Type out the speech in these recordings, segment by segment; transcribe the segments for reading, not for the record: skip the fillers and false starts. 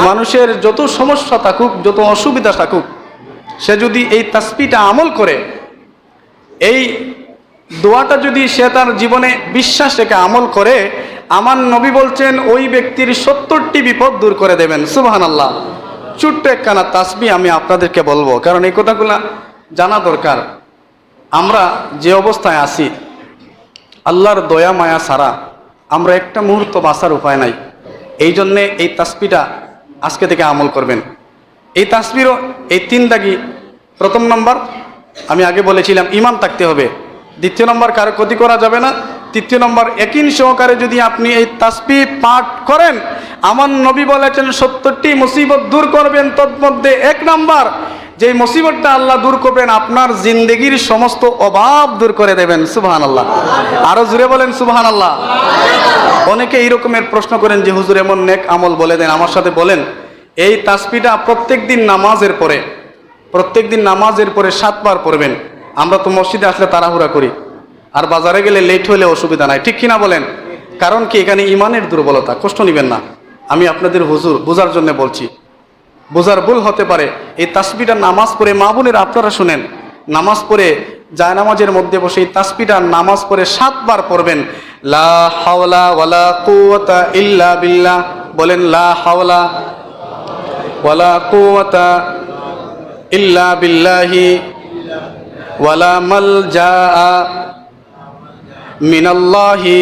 মানুষের যত সমস্যা থাকুক, যত অসুবিধা থাকুক, সে যদি এই তাসবিহটা আমল করে, এই দোয়াটা যদি সে তার জীবনে বিশ্বাস রেখে আমল করে, আমার নবী বলছেন ওই ব্যক্তির 70টি বিপদ দূর করে দেবেন। সুবহানাল্লাহ। ছোট্ট একখানা তাসবিহ আমি আপনাদেরকে বলবো, কারণ এই কথাগুলো জানা দরকার। আমরা যে অবস্থায় আছি, আল্লাহর দয়া মায়া ছাড়া আমরা একটা মুহূর্ত বাঁচার উপায় নাই। এই জন্যে এই তাসবিহটা আজকে থেকে আমল করবেন। এই তাসবিহও এই 3 দাগি। প্রথম নম্বর আমি আগে বলেছিলাম ঈমান থাকতে হবে। দ্বিতীয় নম্বর কারো ক্ষতি করা যাবে না। তৃতীয় নম্বর ইয়াকিন সহকারে যদি আপনি এই তাসবিহ পাঠ করেন, আমার নবী বলেছেন 70টি মুসিবত দূর করবেন। তন্মধ্যে 1 নম্বর, যে মুসিবতটা আল্লাহ দূর করবেন, আপনার জিন্দেগির সমস্ত অভাব দূর করে দেবেন। সুবহানাল্লাহ। আরো জোরে বলেন সুবহানাল্লাহ। অনেকে এই রকমের প্রশ্ন করেন যে হুজুর এমন নেক আমল বলে দেন, আমার সাথে বলেন। এই তাসবিহটা প্রত্যেকদিন নামাজের পরে 7 বার পড়বেন। আমরা তো মসজিদে আসলে তাড়াহুড়া করি, আর বাজারে গেলে লেট হলে অসুবিধা নাই, ঠিক কিনা বলেন? কারণ কি, এখানে ইমানের দুর্বলতা। কষ্ট নেবেন না, আমি আপনাদের হুজুর বোঝার জন্য বলছি। বোঝার ভুল হতে পারে। এই তাসবিহটা নামাজ পড়ে, মা বোনেরা আপনারা শুনেন, নামাজ পড়ে জায়নামাজের মধ্যে বসে এই তাসবিহটা নামাজ পড়ে 7 বার পড়বেন। লা হাওলা ওয়ালা কুওয়াতা ইল্লা বিল্লাহ। বলেন লা হাওলা ওয়ালা কুওয়াতা ইল্লা বিল্লাহি ওয়ালা মালজাআ মিনাল্লাহি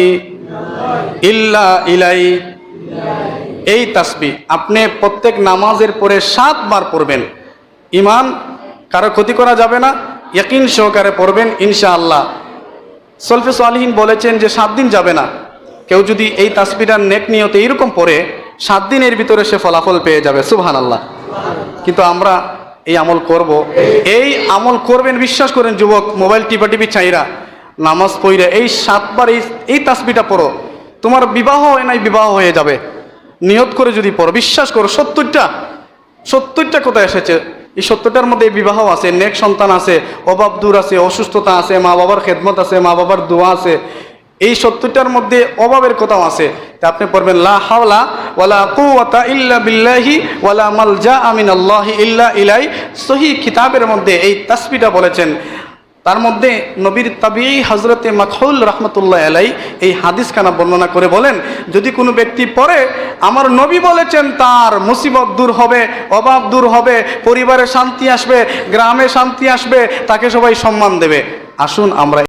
ইল্লা ইলাইহি। এই তাসবিহ আপনি প্রত্যেক নামাজের পরে 7 বার পড়বেন। ঈমান, কারো ক্ষতি করা যাবে না, ইয়াকিন সহকারে পড়বেন ইনশাআল্লাহ। সলফে সালিহিন বলেছেন যে 7 দিন যাবে না। কেউ যদি এই তাসবিহটার নেক নিয়তে এইরকম পড়ে, 7 দিনের ভিতরে সে ফলাফল পেয়ে যাবে। সুবহানাল্লাহ। কিন্তু আমরা এই আমল করব, এই আমল করবেন, বিশ্বাস করেন যুবক, মোবাইল টিপি চাইরা নামাজ পড়ে এই 7 বার এই তাসবিহটা পড়ো, তোমার বিবাহ হয় নাই, বিবাহ হয়ে যাবে। নিয়ত করে যদি পড়ো, বিশ্বাস করো। 70টা কোথায় এসেছে? এই 70টার মধ্যে বিবাহ আছে, নেক সন্তান আছে, অভাব দূর আছে, অসুস্থতা আছে, মা বাবার খেদমত আছে, মা বাবার দোয়া আছে। এই 70টার মধ্যে অভাবের কথাও আছে। তা আপনি পড়বেন লা হাওলা ওয়ালা কুওয়াতা ইল্লা বিল্লাহি ওয়ালা মালজাআ মিনাল্লাহি ইল্লা ইলাইহি। সহিহ কিতাবের মধ্যে এই তাসবিহটা বলেছেন। তার মধ্যে নবীর তাবিঈ হযরতে মাকহুল রাহমাতুল্লাহ আলাইহি এই হাদিসখানা বর্ণনা করে বলেন, যদি কোনো ব্যক্তি পড়ে, আমার নবী বলেছেন তার মুসিবত দূর হবে, অভাব দূর হবে, পরিবারে শান্তি আসবে, গ্রামে শান্তি আসবে, তাকে সবাই সম্মান দেবে। আসুন আমরা